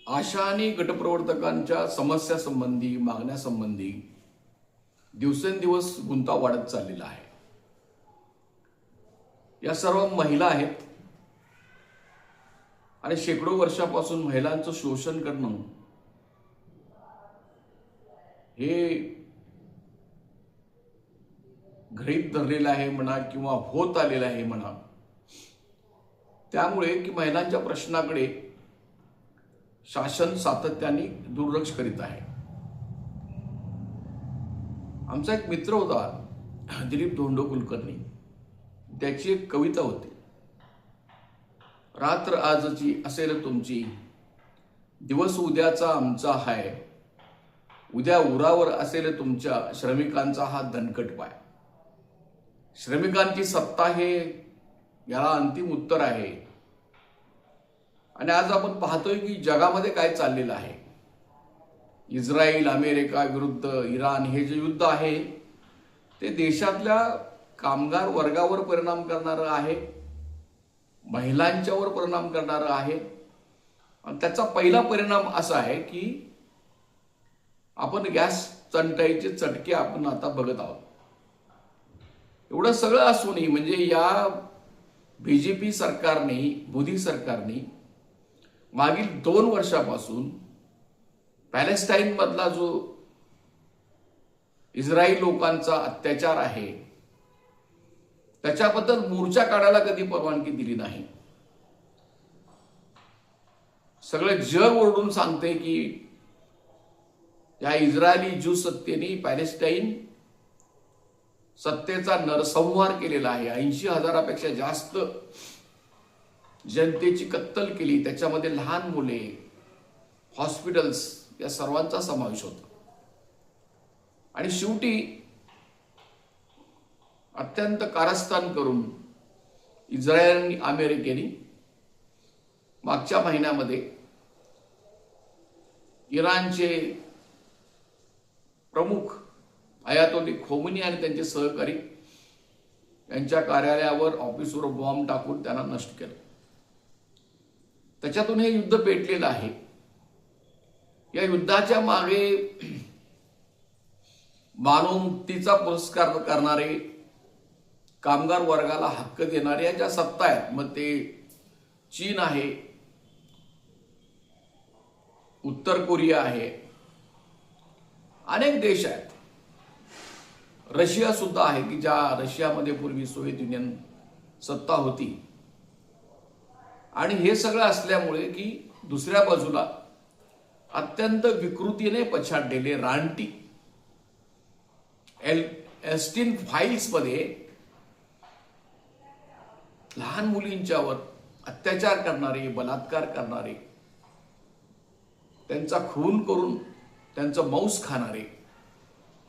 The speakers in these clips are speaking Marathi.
आशा आणि गटप्रवर्तकांच्या समस्यासंबंधी, मागण्यासंबंधी दिवसेंदिवस गुंता वाढत चाललेला आहे. या सर्व महिला आहेत आणि शेकडो वर्षापासून महिलांचं शोषण करणं हे गृहीत धरलेलं आहे म्हणा किंवा होत आलेलं आहे म्हणा. त्यामुळे की महिलांच्या प्रश्नाकडे शासन सातत्याने दुर्लक्ष करीत आहे. आमचा एक मित्र होता दिलीप धोंडो कुलकर्णी. त्याची एक कविता होती, रात्र आजची असेल तुमची, दिवस उद्याचा आमचा हाय, उद्या उरावर असेल तुमच्या श्रमिकांचा हा दणकट पाय. श्रमिकांची सत्ता हे याला अंतिम उत्तर आहे. आणि आज आपण पाहतोय की जगामध्ये काय चाललेलं आहे. इस्रायल अमेरिका विरुद्ध इराण हे जे युद्ध आहे ते देशातल्या कामगार वर्गावर परिणाम करणारं आहे, महिलांच्यावर परिणाम करणारं आहे. आणि त्याचा पहिला परिणाम असा आहे की आपण गॅस टंचाईचे चटके आपण आता बघत आहोत. एवढं सगळं असूनही म्हणजे या बीजेपी सरकारने, मोदी सरकारने मागील 2 वर्षापासून पॅलेस्टाईन मधला जो इस्रायल लोकांचा अत्याचार आहे त्याच्याबद्दल मोर्चा काढायला कधी परवानगी दिली नाही. सगळं जग ओरडून सांगते की या इस्रायली ज्यू सत्तेने पॅलेस्टाईन सत्तेचा नरसंहार केलेला आहे. 80,000पेक्षा जास्त जनतेची कत्तल केली. त्याच्यामध्ये लहान मुले, हॉस्पिटल्स या सर्वांचा समावेश होता. आणि शेवटी अत्यंत कारस्थान करून इस्रायल आणि अमेरिकेने मागच्या महिन्यामध्ये इराणचे प्रमुख अयातोल्ला खोमेनी आणि त्यांचे सहकारी यांच्या कार्यालयावर, ऑफिसवर बॉम्ब टाकून त्यांना नष्ट केलं. त्याच्यातून हे युद्ध पेटलेलं आहे. या युद्धाच्या मागे मानवमुक्तीचा पुरस्कार करणारे, कामगार वर्गाला हक्क देणाऱ्या ज्या सत्ता आहेत, मग ते चीन आहे, उत्तर कोरिया आहे, अनेक देश आहेत, रशिया सुद्धा आहे की ज्या रशियामध्ये पूर्वी सोव्हिएत युनियन सत्ता होती. आणि हे सगळं असल्यामुळे की दुसऱ्या बाजूला अत्यंत विकृतीने पछाडलेले रानटी एस्टिन फाईल्स मध्ये लहान मुलींच्यावर अत्याचार करणारे, बलात्कार करणारे, त्यांचा खून करून त्यांचं मांस खाणारे,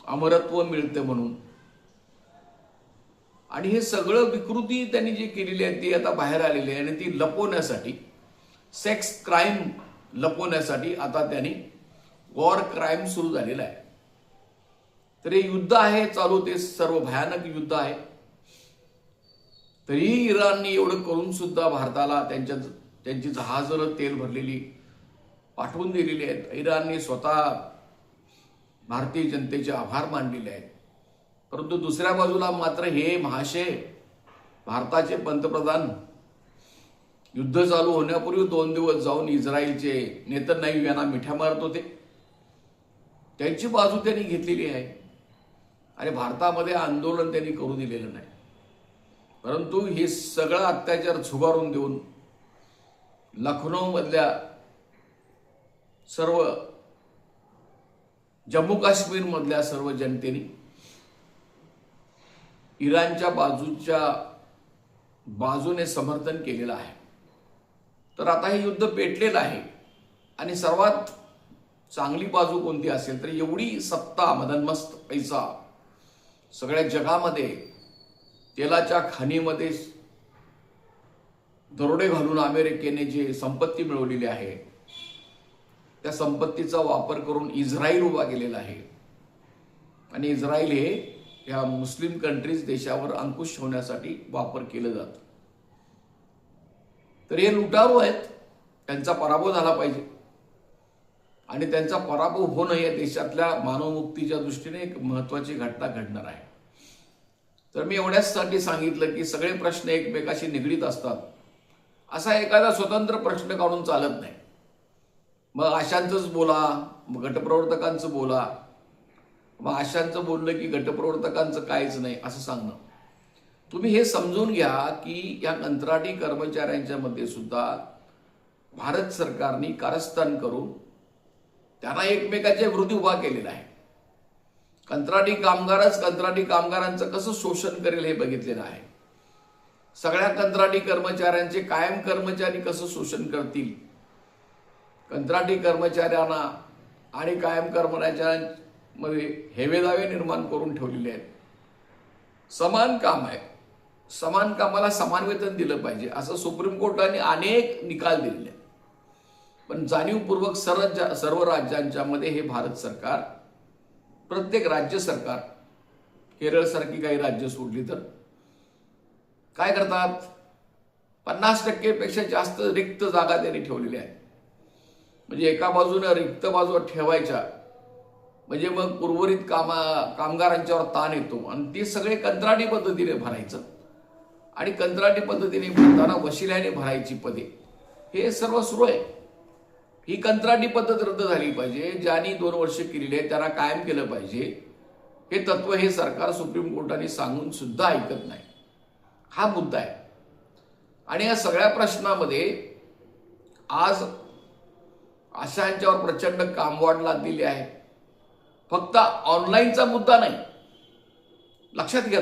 अमरत्व मिळते म्हणून. आणि हे सगळं विकृती त्यांनी जी केलेली आहे ती आता बाहेर आलेली आहे. आणि ती लपवण्यासाठी, सेक्स क्राईम लपवण्यासाठी आता त्यांनी वॉर क्राईम सुरू झालेला आहे. तर हे युद्ध आहे चालू, ते सर्व भयानक युद्ध आहे. तरी इराणने एवढं करून सुद्धा भारताला त्यांची जहाजं तेल भरलेली पाठवून दिलेली आहेत. इराणने स्वतः भारतीय जनतेचे आभार मानलेले आहेत. परंतु दुसऱ्या बाजूला मात्र हे महाशय भारताचे पंतप्रधान युद्ध चालू होण्यापूर्वी 2 दिवस जाऊन इस्रायलचे नेतन्याहू यांना मिठ्या मारत होते. त्यांची बाजू त्यांनी घेतलेली आहे. आणि भारतामध्ये आंदोलन त्यांनी करू दिलेलं नाही. परंतु हे सगळं अत्याचार झुगारून देऊन लखनौ मधल्या सर्व, जम्मू काश्मीर मधल्या सर्व जनतेने इराणच्या बाजूने समर्थन केलेलं आहे. तर आता हे युद्ध पेटलेलं आहे. आणि सर्वात चांगली बाजू कोणती असेल तर एवढी सत्ता, मदनमस्त पैसा सगळ्या जगामध्ये, तेलाच्या खाणीमध्ये दरोडे घालून अमेरिकेने जे संपत्ती मिळवलेली आहे त्या संपत्तीचा वापर करून इस्रायल उभा केलेला आहे. आणि इस्रायल हे या मुस्लिम कंट्रीज देशावर अंकुश ठेवण्यासाठी वापर केलं जातं. तर हे लुटारू आहेत, त्यांचा पराभव झाला पाहिजे. आणि त्यांचा पराभव होणं या देशातल्या मानवमुक्तीच्या दृष्टीने एक महत्वाची घटना घडणार आहे. तर मी एवढ्याचसाठी सांगितलं की सगळे प्रश्न एकमेकाशी निगडीत असतात. असा एखादा स्वतंत्र प्रश्न काढून चालत नाही. मग आशांचंच बोला, मग गटप्रवर्तकांचं बोला, मग आशांचं बोललं की गटप्रवर्तकांचं काहीच नाही असं सांगणं. तुम्ही हे समजून घ्या की या कंत्राटी कर्मचाऱ्यांच्या मध्ये सुद्धा भारत सरकारने कारस्थान करून त्यांना एकमेकाच्या विरोधी उभा केलेला आहे. कंत्राटी कामगारच कंत्राटी कामगारांचं कसं शोषण करेल हे बघितलेलं आहे. सगळ्या कंत्राटी कर्मचाऱ्यांचे कायम कर्मचारी कसं शोषण करतील, कंत्राटी कर्मचाऱ्यांना आणि कायम कर्मचाऱ्यांमध्ये हेवेदावे निर्माण करून ठेवलेले आहेत. समान काम आहे, समान कामाला समान वेतन दिलं पाहिजे असं सुप्रीम कोर्टाने अनेक निकाल दिलेले आहेत. पण जाणीवपूर्वक सर्व राज्यांच्या मध्ये हे भारत सरकार, प्रत्येक राज्य सरकार, केरळसारखी काही राज्य सोडली तर काय करतात, 50% पेक्षा जास्त रिक्त जागा त्यांनी ठेवलेल्या आहेत. म्हणजे एका बाजूने रिक्त बाजू ठेवायच्या म्हणजे मग उर्वरित कामगारांच्यावर ताण येतो आणि ते सगळे कंत्राटी पद्धतीने भरायचं आणि कंत्राटी पद्धतीने भरताना वशिल्याने भरायची पदे, हे सर्व सुरू आहे. ही कंत्राटी पद्धत रद्द झाली पाहिजे. ज्यांनी 2 वर्ष केलेली आहे त्यांना कायम केलं पाहिजे. हे तत्व हे सरकार सुप्रीम कोर्टाने सांगून सुद्धा ऐकत नाही. हा मुद्दा आहे. आणि या सगळ्या प्रश्नामध्ये आज आशांच्यावर प्रचंड कामवाढ लादलेली आहे. फक्त ऑनलाईनचा मुद्दा नाही, लक्षात घ्या.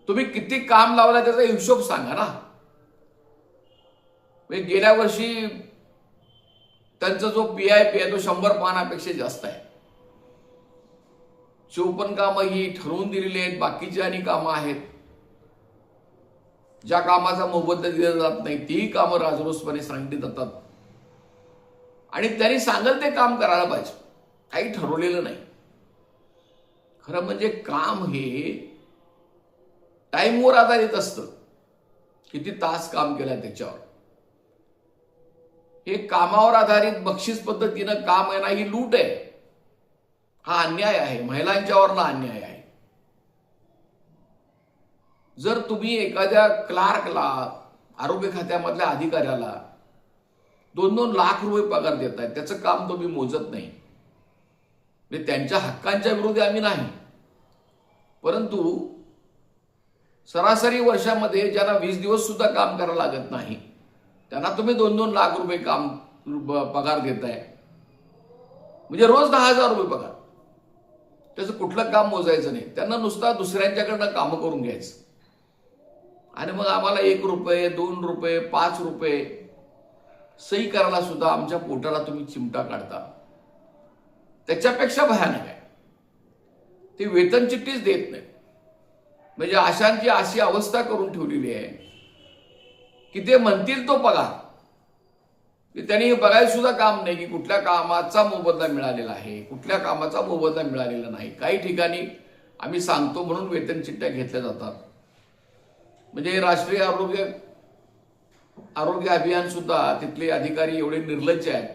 तुम्ही किती काम लावला त्याचा हिशोब सांगा ना. गेल्या वर्षी त्यांचा जो PIP आहे तो 100 पानापेक्षा जास्त आहे. 54 कामं ही ठरवून दिलेली आहेत. बाकीची आणि कामं आहेत ज्या कामाचा मोबदला दिला जात नाही, तीही कामं राजरोसपणे सांगितली जातात आणि त्यांनी सांगेल ते काम करायला पाहिजे. काही ठरवलेलं नाही. खरं म्हणजे काम हे टाइमवर आधारित असतं. किती तास काम केलं त्याच्यावर. हे कामावर आधारित बक्षीस पद्धतीनं काम आहे ना, ही लूट आहे. हा अन्याय आहे, महिलांच्यावरला अन्याय आहे. जर तुम्ही एखाद्या क्लार्कला, आरोग्य खात्यामधल्या अधिकाऱ्याला 2-2 लाख रुपये पगार देताय, त्याचं काम तुम्ही मोजत नाही. म्हणजे त्यांच्या हक्कांच्या विरोधी आम्ही नाही, परंतु सरासरी वर्षामध्ये ज्यांना 20 दिवस सुद्धा काम करायला लागत नाही त्यांना तुम्ही 2-2 लाख रुपये पगार देताय. म्हणजे रोज 10,000 रुपये पगार. त्याचं कुठलं काम मोजायचं नाही. त्यांना नुसता दुसऱ्यांच्याकडनं कामं करून घ्यायचं आणि मग आम्हाला 1 रुपये, 2 रुपये, 5 रुपये सही करायला सुद्धा आमच्या पोटाला तुम्ही चिमटा काढता. त्याच्यापेक्षा भयानक आहे, ते वेतन चिठ्ठीच देत नाही. म्हणजे आशांची अशी अवस्था करून ठेवलेली आहे की ते म्हणतील तो पगार, की त्यांनी बघायला सुद्धा काम नाही की कुठल्या कामाचा मोबदला मिळालेला आहे, कुठल्या कामाचा मोबदला मिळालेला नाही. काही ठिकाणी आम्ही सांगतो म्हणून वेतन चिठ्ठ्या घेतल्या जातात. म्हणजे राष्ट्रीय आरोग्य अभियान सुद्धा तिथले अधिकारी एवढे निर्लज्ज आहेत,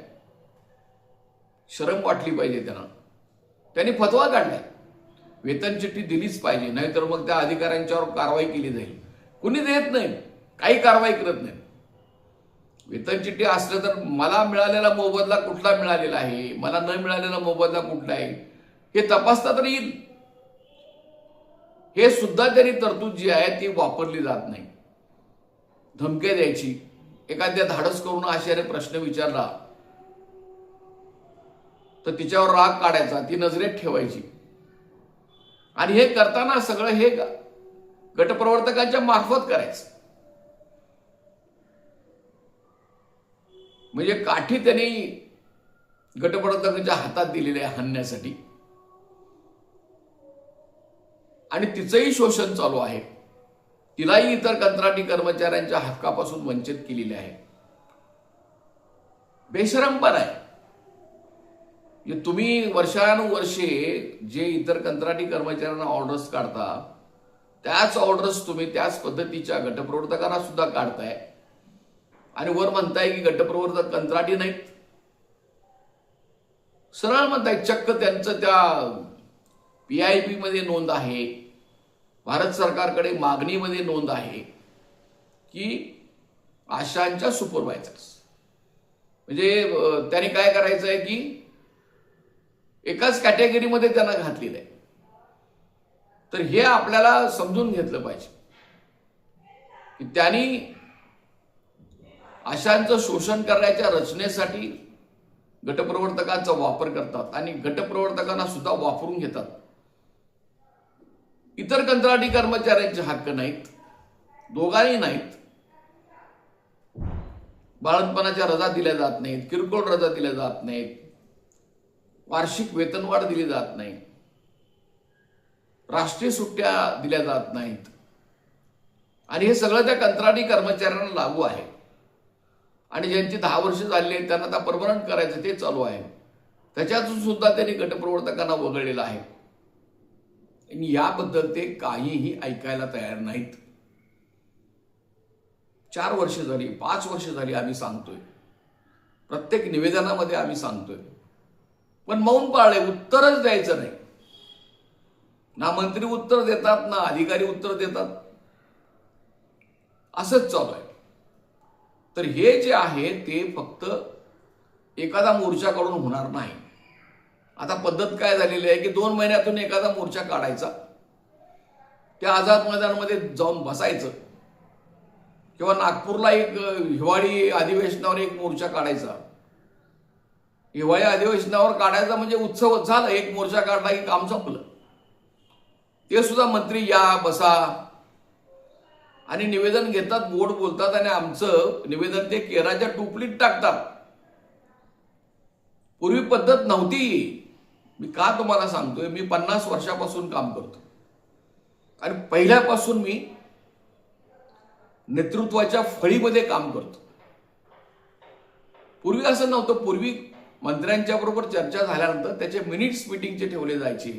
शरम वाटली पाहिजे त्यांना. त्यांनी फतवा काढलाय वेतन चिठ्ठी दिलीच पाहिजे, नाहीतर मग त्या अधिकाऱ्यांच्यावर कारवाई केली जाईल. कुणी देत नाही, काही कारवाई करत नाही. वेतन चिठ्ठी असलं तर मला मिळालेला मोबदला कुठला मिळालेला आहे, मला न मिळालेला मोबदला कुठला आहे हे तपासता तर येईल. हे सुद्धा त्यांनी तरतूद जी आहे ती वापरली जात नाही. धमके द्यायची, एखाद्या धाडस करून आशाने प्रश्न विचारला तर तिच्यावर राग काढायचा, ती नजरेत ठेवायची. आणि हे करताना सगळं हे गटप्रवर्तकांच्या मार्फत करायचं. म्हणजे काठी त्यांनी गटप्रवर्तकांच्या हातात दिलेली आहे हाणण्यासाठी आणि तिचंही शोषण चालू आहे. तिलाही इतर कंत्राटी कर्मचाऱ्यांच्या हक्कापासून वंचित केलेले आहे. बेशरमपणा आहे. तुम्ही वर्षानुवर्षे जे इतर कंत्राटी कर्मचाऱ्यांना ऑर्डर्स काढता त्याच ऑर्डर्स तुम्ही त्याच पद्धतीच्या गटप्रवर्तकांना सुद्धा काढताय आणि वर म्हणताय की गटप्रवर्तक कंत्राटी नाहीत. सरळ म्हणताय, चक्क त्यांचं त्या PIP मध्ये नोंद आहे, भारत सरकारकडे मागणीमध्ये नोंद आहे की आशांच्या सुपरवायझर्स, म्हणजे त्यांनी काय करायचं आहे की एकाच कॅटेगरीमध्ये त्यांना घातलेलं आहे. तर हे आपल्याला समजून घेतलं पाहिजे की त्यांनी आशांचं शोषण करण्याच्या रचनेसाठी गटप्रवर्तकांचा वापर करतात आणि गटप्रवर्तकांना सुद्धा वापरून घेतात. इतर कंत्राटी कर्मचाऱ्यांचे हक्क नाहीत, दोघांही नाहीत. बाळंतपणाच्या रजा दिल्या जात नाहीत, किरकोळ रजा दिल्या जात नाहीत, वार्षिक वेतनवाढ दिली जात नाही, राष्ट्रीय सुट्ट्या दिल्या जात नाहीत. आणि हे सगळं त्या कंत्राटी कर्मचाऱ्यांना लागू आहे. आणि ज्यांची 10 वर्ष झाली आहेत त्यांना आता परमनंट करायचं ते चालू आहे. त्याच्यातून सुद्धा त्यांनी गटप्रवर्तकांना वगळलेलं आहे. आणि याबद्दल ते काहीही ऐकायला तयार नाहीत. 4 वर्ष झाली, 5 वर्ष झाली आम्ही सांगतोय, प्रत्येक निवेदनामध्ये आम्ही सांगतोय, पण मौन पाळले, उत्तरच द्यायचं नाही. ना मंत्री उत्तर देतात, ना अधिकारी उत्तर देतात, असंच चालू आहे. तर हे जे आहे ते फक्त एखादा मोर्चा काढून होणार नाही. आता पद्धत काय झालेली आहे की 2 महिन्यातून एखादा मोर्चा काढायचा, त्या आझाद मैदानामध्ये जाऊन बसायचं, किंवा नागपूरला एक हिवाळी अधिवेशनावर एक मोर्चा काढायचा. हिवाळी अधिवेशनावर काढायचा म्हणजे उत्सव झाला, एक मोर्चा काढला की काम संपलं. ते सुद्धा मंत्री या बसा आणि निवेदन घेतात, गोड बोलतात आणि आमचं निवेदन ते केराच्या टोपलीत टाकतात. पूर्वी पद्धत नव्हती. मी का तुम्हाला सांगतोय, मी 50 वर्षापासून काम करतो आणि पहिल्यापासून मी नेतृत्वाच्या फळीमध्ये काम करतो. पूर्वी असं नव्हतं. पूर्वी मंत्र्यांच्या बरोबर चर्चा झाल्यानंतर त्याचे मिनिट्स मीटिंगचे ठेवले जायचे,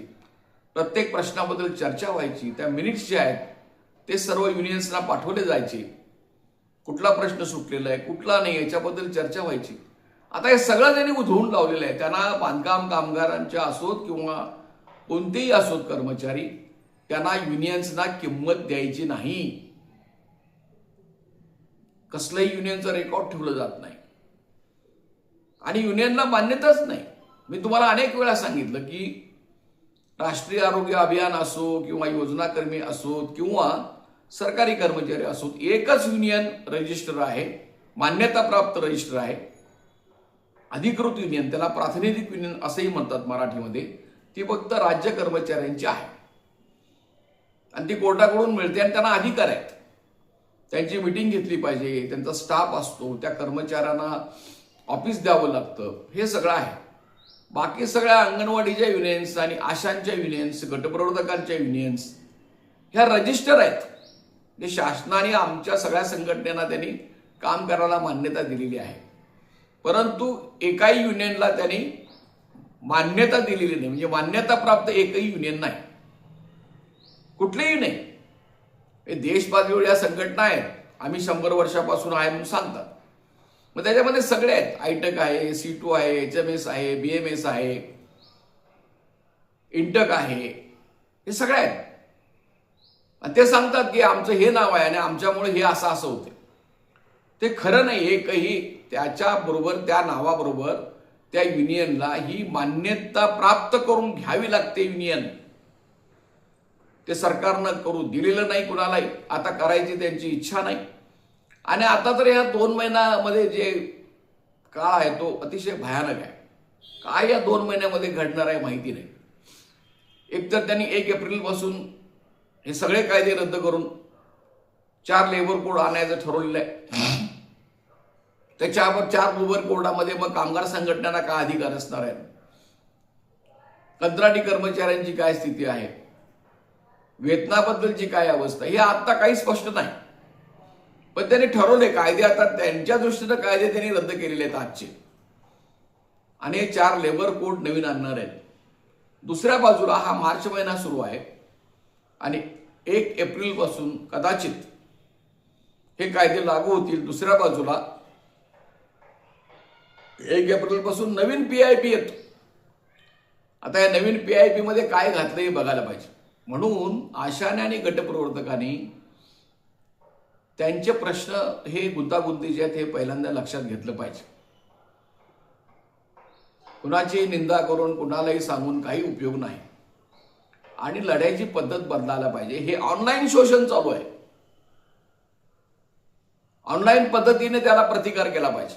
प्रत्येक प्रश्नाबद्दल चर्चा व्हायची. त्या मिनिट्स जे आहेत ते सर्व युनियन्सना पाठवले जायचे. कुठला प्रश्न सुटलेला आहे, कुठला नाही, याच्याबद्दल चर्चा व्हायची. आता हे सगळं त्यांनी उधळून लावलेलं आहे. त्यांना बांधकाम कामगारांच्या असोत किंवा कोणतेही असोत कर्मचारी, त्यांना युनियन्सना किंमत द्यायची नाही. कसलंही युनियनचं रेकॉर्ड ठेवलं जात नाही आणि युनियनला मान्यताच नाही. मी तुम्हाला अनेक वेळा सांगितलं की राष्ट्रीय आरोग्य अभियान असो किंवा योजनाकर्मी असोत किंवा सरकारी कर्मचारी असोत, एकच युनियन रजिस्टर आहे, मान्यताप्राप्त रजिस्टर आहे, अधिकृत युनियन, त्याला प्रातिनिधिक युनियन असंही म्हणतात मराठीमध्ये. ती फक्त राज्य कर्मचाऱ्यांची आहे आणि ती कोर्टाकडून मिळते आणि त्यांना अधिकार आहेत. त्यांची मीटिंग घेतली पाहिजे, त्यांचा स्टाफ असतो, त्या कर्मचाऱ्यांना ऑफिस द्यावं लागतं, हे सगळं आहे. बाकी सगळ्या अंगणवाडीच्या युनियन्स आणि आशांच्या युनियन्स, गटप्रवर्तकांच्या युनियन्स ह्या रजिस्टर आहेत. जे शासनाने आमच्या सगळ्या संघटनेला त्यांनी काम करायला मान्यता दिलेली आहे, परंतु एकाही युनियनला त्यांनी मान्यता दिलेली नाही. म्हणजे मान्यता प्राप्त एकही युनियन नाही, कुठलेही नाही. हे देश पातळीवर या संघटना आहेत, आम्ही 100 वर्षापासून आहे म्हणून सांगतात. मग त्याच्यामध्ये सगळे आहेत. आयटक आहे, C2 आहे, HMS आहे, BMS आहे, इंटक आहे, हे सगळे आहेत. आणि ते सांगतात की आमचं हे नाव आहे आणि आमच्यामुळे हे असं असं होते. ते खरं नाही. एकही त्याच्याबरोबर, त्या नावाबरोबर त्या युनियनला ही मान्यता प्राप्त करून घ्यावी लागते. युनियन ते सरकारनं करू दिलेलं नाही कुणालाही. आता करायची त्यांची इच्छा नाही. आणि आता तर ह्या 2 महिन्यामध्ये जे काळ आहे तो अतिशय भयानक आहे. काय या 2 महिन्यामध्ये घडणार आहे माहिती नाही. एकतर त्यांनी 1 एप्रिलपासून हे सगळे कायदे रद्द करून 4 लेबर कोड आणायचं ठरवलेलं आहे. त्याच्यावर 4 लेबर कोडामध्ये मग कामगार संघटनांना काय अधिकार असणार आहे, कंत्राटी कर्मचाऱ्यांची काय स्थिती आहे, वेतनाबद्दलची काय अवस्था, हे आता काही स्पष्ट नाही. पण त्यांनी ठरवले कायदे, आता त्यांच्या दृष्टीनं कायदे त्यांनी रद्द केलेले आहेत आजचे, आणि हे 4 लेबर कोड नवीन आणणार आहेत. दुसऱ्या बाजूला हा मार्च महिना सुरू आहे आणि 1 एप्रिलपासून कदाचित हे कायदे लागू होतील. दुसऱ्या बाजूला 1 एप्रिलपासून नवीन PIP येतो. आता या नवीन PIP मध्ये काय घातलं हे बघायला पाहिजे. म्हणून आशाने आणि गटप्रवर्तकांनी त्यांचे प्रश्न हे गुंतागुंतीचे आहेत हे पहिल्यांदा लक्षात घेतलं पाहिजे. कुणाची निंदा करून कुणालाही सांगून काही उपयोग नाही आणि लढायची पद्धत बदलायला पाहिजे. हे ऑनलाईन शोषण चालू आहे. ऑनलाईन पद्धतीने त्याला प्रतिकार केला पाहिजे.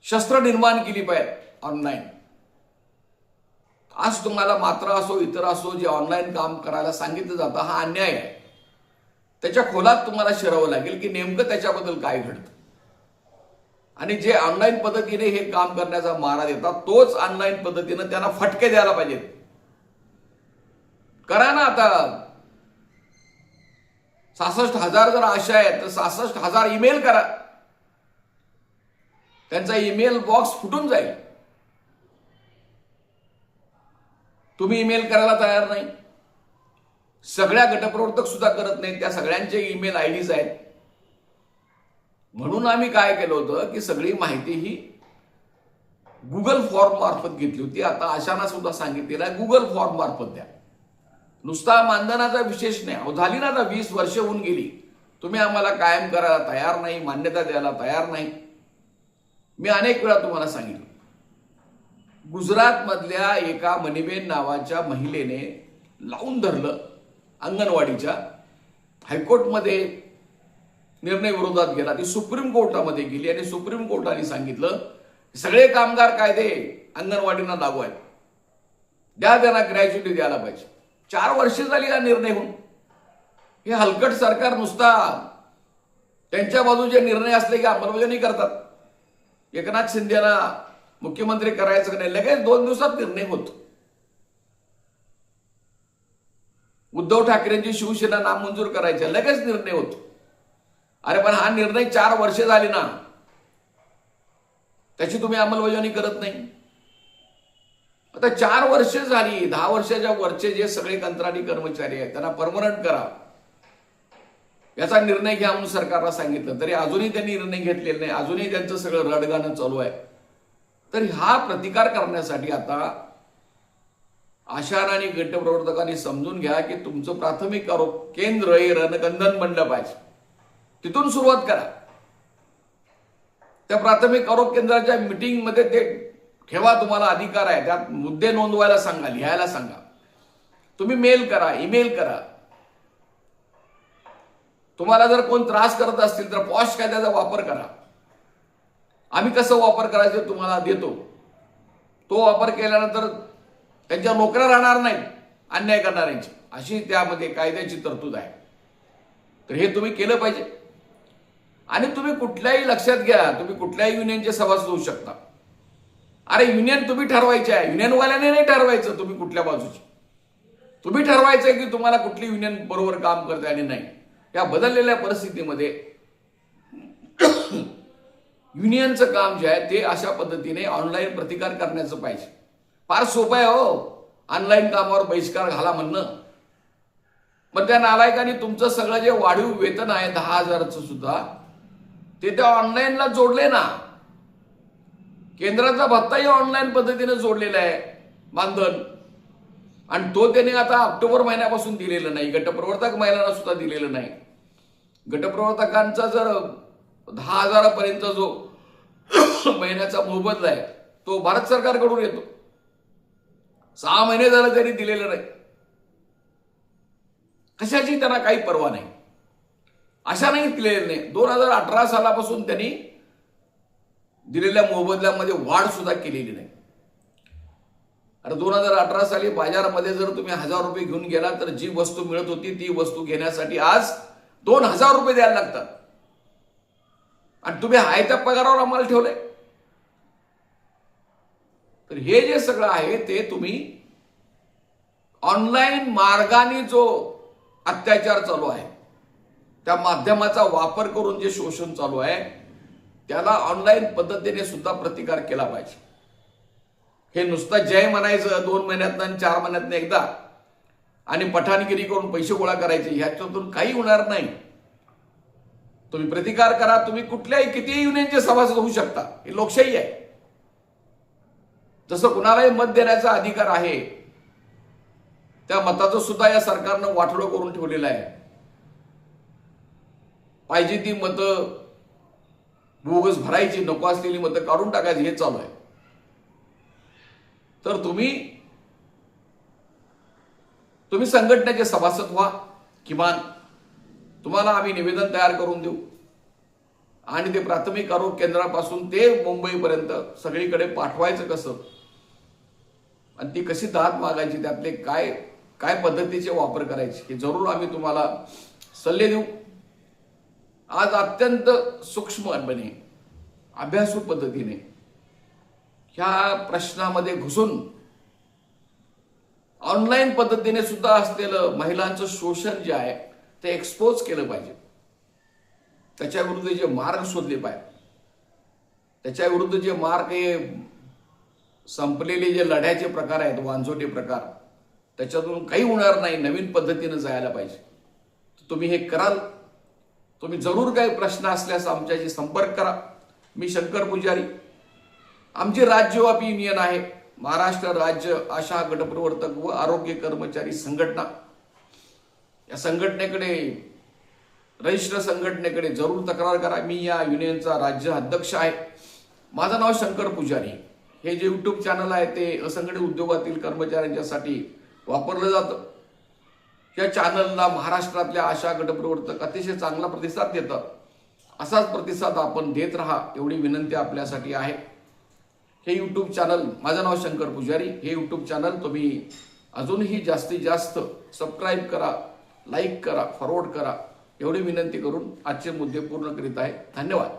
शस्त्र निर्माण केली पाहिजे ऑनलाईन. आज तुम्हाला मात्र असो इतर असो जे ऑनलाईन काम करायला सांगितलं जातं हा अन्याय आहे. त्याच्या खोलात तुम्हाला शिरावं लागेल की नेमकं त्याच्याबद्दल काय घडतं आणि जे ऑनलाईन पद्धतीने हे काम करण्याचा मारा देतात तोच ऑनलाईन पद्धतीने त्यांना फटके द्यायला पाहिजेत. करा ना आता. 66,000 जर आशा आहेत तर 66,000 ईमेल करा. त्यांचा ईमेल बॉक्स फुटून जाईल. तुम्ही ईमेल करायला तयार नाही. सगळ्या गटप्रवर्तक सुद्धा करत नाहीत. त्या सगळ्यांचे ईमेल आयडीज आहेत. म्हणून आम्ही काय केलं होतं की सगळी माहिती ही गुगल फॉर्म मार्फत घेतली होती. आता आशाना सुद्धा सांगितलेलं आहे गुगल फॉर्म मार्फत द्या. नुसता मानधनाचा विशेष नाही. अहो झाली ना आता 20 वर्ष होऊन गेली. तुम्ही आम्हाला कायम करायला तयार नाही, मान्यता द्यायला तयार नाही. मी अनेक वेळा तुम्हाला सांगितलं. गुजरात मधल्या एका मणिबेन नावाच्या महिलेने लावून धरलं अंगणवाडीच्या. हायकोर्टमध्ये निर्णय विरोधात गेला. ती सुप्रीम कोर्टामध्ये गेली आणि सुप्रीम कोर्टाने सांगितलं सगळे कामगार कायदे अंगणवाडींना लागू आहेत. त्यांना ग्रॅज्युटी द्यायला पाहिजे. 4 वर्ष झाली हा निर्णय होऊन. हे हलकट सरकार नुसता त्यांच्या बाजूचे निर्णय असले की अंमलबजावणी करतात. एकनाथ शिंदेला मुख्यमंत्री करायचं नाही लगेच 2 दिवसात निर्णय होतो. उद्धव ठाकरेंची शिवसेना नामंजूर करायची लगेच निर्णय होतो. अरे पण हा निर्णय 4 वर्ष झाली ना, त्याची तुम्ही अंमलबजावणी करत नाही. आता 4 वर्ष झाली. 10 वर्षाच्या वरचे जे सगळे कंत्राटी कर्मचारी आहेत त्यांना परमनंट करा याचा निर्णय घ्या म्हणून सरकारला सांगितलं तरी अजूनही त्यांनी निर्णय घेतलेला नाही. अजूनही त्यांचं सगळं रडगाणं चालू आहे. तर हा प्रतिकार करण्यासाठी आता आशा आणि गटप्रवर्तकांनी समजून घ्या की तुमचं प्राथमिक आरोप केंद्र हे रणकंदन बनलं पाहिजे. तिथून सुरुवात करा. त्या प्राथमिक आरोप केंद्राच्या मीटिंगमध्ये ते ठेवा. तुम्हाला अधिकार आहे. त्यात मुद्दे नोंदवायला सांगा, लिहायला सांगा. तुम्ही मेल करा, ईमेल करा. तुम्हाला जर कोण त्रास करत असतील तर पॉश कायद्याचा वापर करा. आम्ही कसं वापर करायचं तुम्हाला देतो. तो वापर केल्यानंतर त्यांच्या नोकऱ्या राहणार नाहीत अन्याय करणाऱ्यांची, अशी त्यामध्ये कायद्याची तरतूद आहे. तर हे तुम्ही केलं पाहिजे. आणि तुम्ही कुठल्याही लक्षात घ्या, तुम्ही कुठल्याही युनियनचे सभासद होऊ शकता. अरे युनियन तुम्ही ठरवायचे आहे. युनियनवाल्याने नाही ठरवायचं तुम्ही कुठल्या बाजूचे. तुम्ही ठरवायचं की तुम्हाला कुठली युनियन बरोबर काम करते आणि नाही. या बदललेल्या परिस्थितीमध्ये युनियनचं काम जे आहे ते अशा पद्धतीने ऑनलाईन प्रतिकार करण्याचं पाहिजे. फार सोपं आहे हो ऑनलाईन कामावर बहिष्कार घाला म्हणणं. मग त्या नालायकांनी तुमचं सगळं जे वाढीव वेतन आहे 10,000चं सुद्धा ते त्या ऑनलाईनला जोडले ना. केंद्राचा भत्ताही ऑनलाईन पद्धतीने जोडलेला आहे मानधन. आणि तो त्याने आता ऑक्टोबर महिन्यापासून दिलेला नाही. गटप्रवर्तक महिलांना सुद्धा दिलेलं नाही. गटप्रवर्तकांचा जर 10,000 पर्यंत जो महिन्याचा मोबदला आहे तो भारत सरकारकडून येतो. 6 महिने झाले तरी दिलेलं नाही. कशाची त्यांना काही पर्वा नाही. अशा नाही दिलेलं नाही. 2018 सालापासून त्यांनी दिलेल्या मोबदल्यामध्ये वाढ सुद्धा केलेली नाही. अरे 2018 साली बाजारामध्ये जर तुम्ही 1,000 रुपये घेऊन गेला तर जी वस्तू मिळत होती ती वस्तू घेण्यासाठी आज 2,000 रुपये द्यायला लागतात. आणि तुम्ही आहे त्या पगारावर आम्हाला ठेवलंय. तर हे जे सगळं आहे ते तुम्ही ऑनलाईन मार्गाने जो अत्याचार चालू आहे त्या माध्यमाचा वापर करून जे शोषण चालू आहे त्याला ऑनलाईन पद्धतीने सुद्धा प्रतिकार केला पाहिजे. हे नुसतं जय म्हणायचं 2 महिन्यातनं आणि 4 महिन्यातनं एकदा आणि पठाणगिरी करून पैसे गोळा करायचे ह्याच्यातून काही होणार नाही. तुम्ही प्रतिकार करा. तुम्ही कुठल्याही कितीही युनियनचे सभासद होऊ शकता. ही लोकशाही आहे. जसं कुणालाही मत देण्याचा अधिकार आहे, त्या मताचं सुद्धा या सरकारनं वाटोळं करून ठेवलेलं आहे. पाहिजे ती मतं बोगस भरायची, नको असलेली मतं काढून टाकायची, हे चालू आहे. तर तुम्ही संघटनेचे सभासद व्हा. किमान तुम्हाला आम्ही निवेदन तयार करून देऊ आणि ते प्राथमिक आरोग्य केंद्रापासून ते मुंबईपर्यंत सगळीकडे पाठवायचं कसं आणि ती कशी दाद मागायची, त्यातले काय काय पद्धतीचे वापर करायचे, हे जरूर आम्ही तुम्हाला सल्ले देऊ. आज अत्यंत सूक्ष्मपणे अभ्यासू पद्धतीने ह्या प्रश्नामध्ये घुसून ऑनलाईन पद्धतीने सुद्धा असलेलं महिलांचं शोषण जे आहे ते एक्सपोज केलं पाहिजे. त्याच्या विरुद्ध जे मार्ग शोधले पाहिजे, त्याच्या विरुद्ध जे मार्ग हे संपलेले जे लढ्याचे प्रकार आहेत, वांझोटे प्रकार, त्याच्यातून काही होणार नाही, नवीन पद्धतीने जायला पाहिजे. तुम्ही हे कराल. तुम्ही जरूर काही प्रश्न असल्यास आमच्याशी संपर्क करा. मी शंकर पुजारी. आमची राज्यव्यापी युनियन आहे महाराष्ट्र राज्य आशा गटप्रवर्तक व आरोग्य कर्मचारी संघटना. या संघटनेकडे, रजिस्टर संघटनेकडे जरूर तक्रार करा. मी या युनियनचा राज्य अध्यक्ष आहे. माझं नाव शंकर पुजारी. हे जे यूट्यूब चॅनल आहे ते असंघटित उद्योगातील कर्मचाऱ्यांच्यासाठी वापरलं जातं. या चॅनलला महाराष्ट्रातल्या आशा गटप्रवर्तक अतिशय चांगला प्रतिसाद देतात. असाच प्रतिसाद आपण देत राहा एवढी विनंती आपल्यासाठी आहे. हे यूट्यूब चॅनल, माझं नाव शंकर पुजारी, हे यूट्यूब चॅनल तुम्ही अजूनही जास्तीत जास्त सबस्क्राईब करा, लाईक करा, फॉरवर्ड करा एवढी विनंती करून आजचे मुद्दे पूर्ण करीत आहे. धन्यवाद.